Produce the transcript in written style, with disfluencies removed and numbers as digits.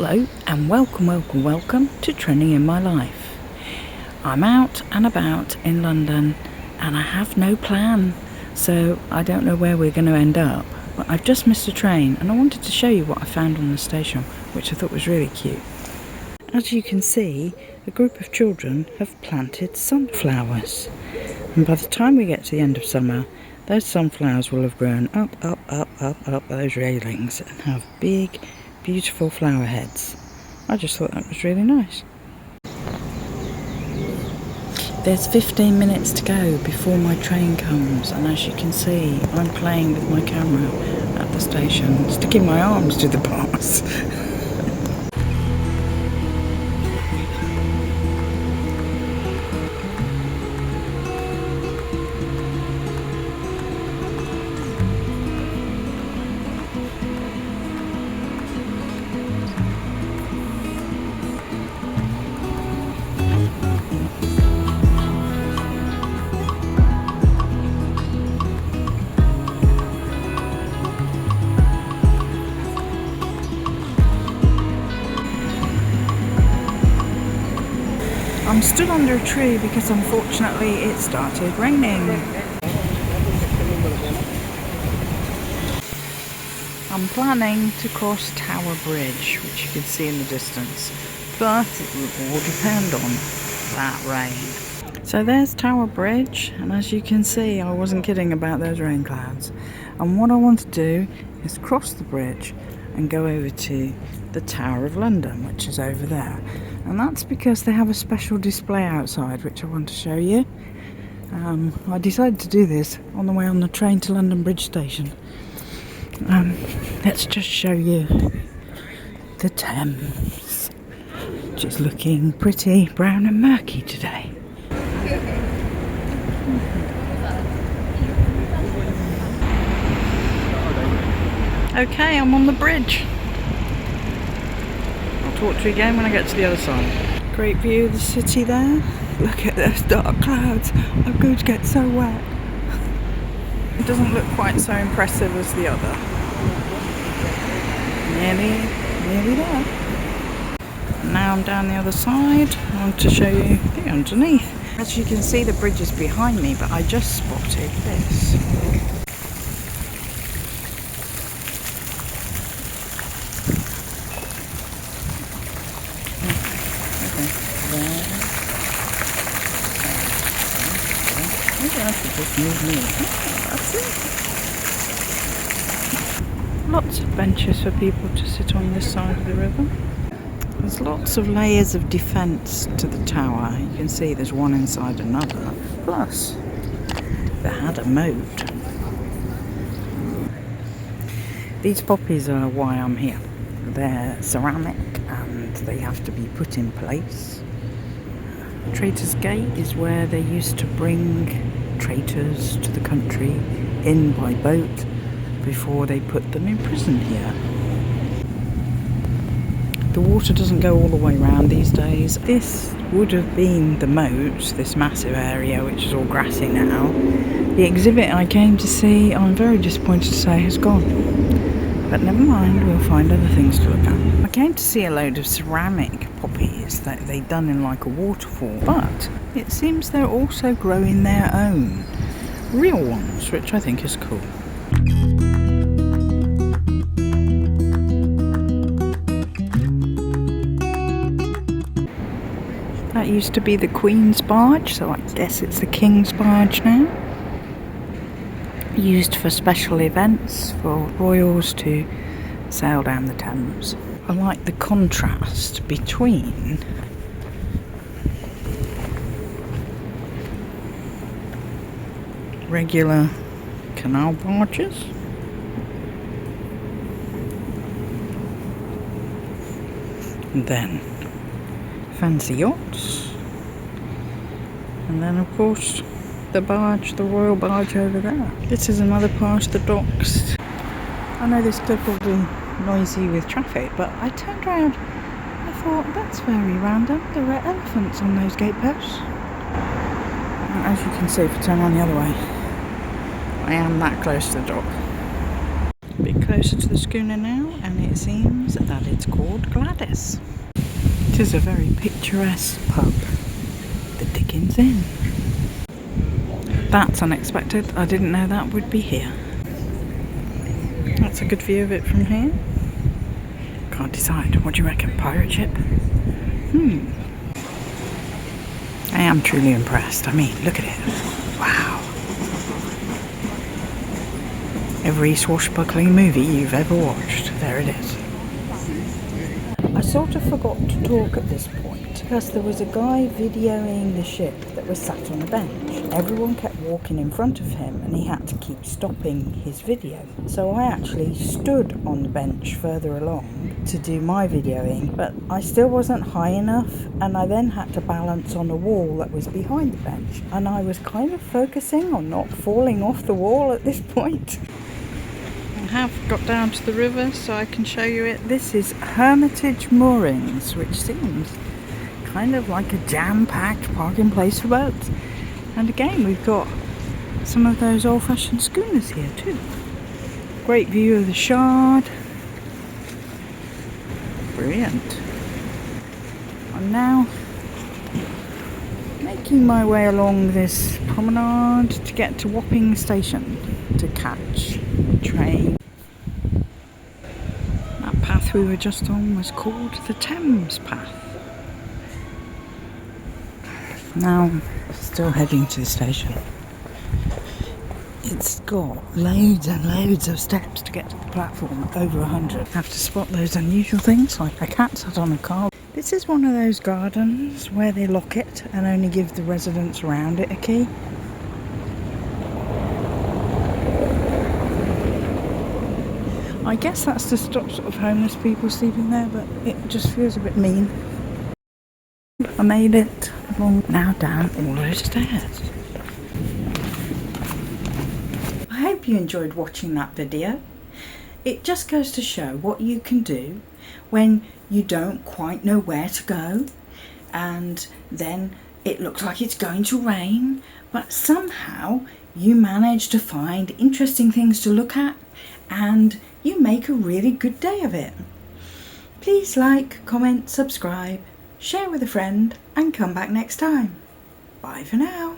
Hello and welcome to Trending in My Life. I'm out and about in London and I have no plan, so I don't know where we're going to end up, but I've just missed a train and I wanted to show you what I found on the station, which I thought was really cute. As you can see, a group of children have planted sunflowers, and by the time we get to the end of summer, those sunflowers will have grown up those railings and have big, beautiful flower heads. I just thought that was really nice. There's 15 minutes to go before my train comes, and as you can see, I'm playing with my camera at the station, sticking my arms to the bars. I'm stood under a tree because unfortunately it started raining. I'm planning to cross Tower Bridge, which you can see in the distance, but it will all depend on that rain. So there's Tower Bridge, and as you can see, I wasn't kidding about those rain clouds. And what I want to do is cross the bridge and go over to the Tower of London, which is over there. And that's because they have a special display outside, which I want to show you. I decided to do this on the way on the train to London Bridge Station. Let's just show you the Thames, which is looking pretty brown and murky today. Okay, I'm on the bridge. Talk to you again when I get to the other side. Great view of the city there. Look at those dark clouds. I'm going to get so wet. It doesn't look quite so impressive as the other. Nearly there. Now I'm down the other side. I want to show you the underneath. As you can see, the bridge is behind me, but I just spotted this. That's it. Lots of benches for people to sit on this side of the river. There's lots of layers of defence to the tower. You can see there's one inside another. Plus, they had a moat. These poppies are why I'm here. They're ceramic and they have to be put in place. Traitors' Gate is where they used to bring traitors to the country in by boat before they put them in prison here. The water doesn't go all the way around these days. This would have been the moat, this massive area which is all grassy now. The exhibit I came to see, I'm very disappointed to say, has gone. But never mind, we'll find other things to look at. I came to see a load of ceramic poppies that they'd done in like a waterfall, but it seems they're also growing their own real ones, which I think is cool. That used to be the Queen's barge, so I guess it's the King's barge now. Used for special events for royals to sail down the Thames. I like the contrast between regular canal barges and then fancy yachts, and then of course the barge, the royal barge over there. This is another part of the docks. I know this clip will be noisy with traffic, but I turned around and I thought, that's very random. There are elephants on those gateposts. And as you can see, if you turn on the other way, I am that close to the dock. A bit closer to the schooner now, and it seems that it's called Gladys. It is a very picturesque pub, the Dickens Inn. That's unexpected. I didn't know that would be here. That's a good view of it from here. Can't decide. What do you reckon? Pirate ship? I am truly impressed. I mean, look at it. Wow. Every swashbuckling movie you've ever watched. There it is. I sort of forgot to talk at this point because there was a guy videoing the ship that was sat on a bench. Everyone kept walking in front of him and he had to keep stopping his video. So I actually stood on the bench further along to do my videoing, but I still wasn't high enough, and I then had to balance on a wall that was behind the bench, and I was kind of focusing on not falling off the wall at this point. I have got down to the river so I can show you it. This is Hermitage Moorings, which seems kind of like a jam-packed parking place for boats. And again, we've got some of those old-fashioned schooners here too. Great view of the Shard. Brilliant. I'm now making my way along this promenade to get to Wapping Station to catch a train. That path we were just on was called the Thames Path. Now, still heading to the station. It's got loads and loads of steps to get to the platform, over 100. Have to spot those unusual things like a cat sat on a car. This is one of those gardens where they lock it and only give the residents around it a key. I guess that's to stop sort of homeless people sleeping there, but it just feels a bit mean. I made it along, now down all those stairs. I hope you enjoyed watching that video. It just goes to show what you can do when you don't quite know where to go, and then it looks like it's going to rain, but somehow you manage to find interesting things to look at and you make a really good day of it. Please like, comment, subscribe, share with a friend, and come back next time. Bye for now.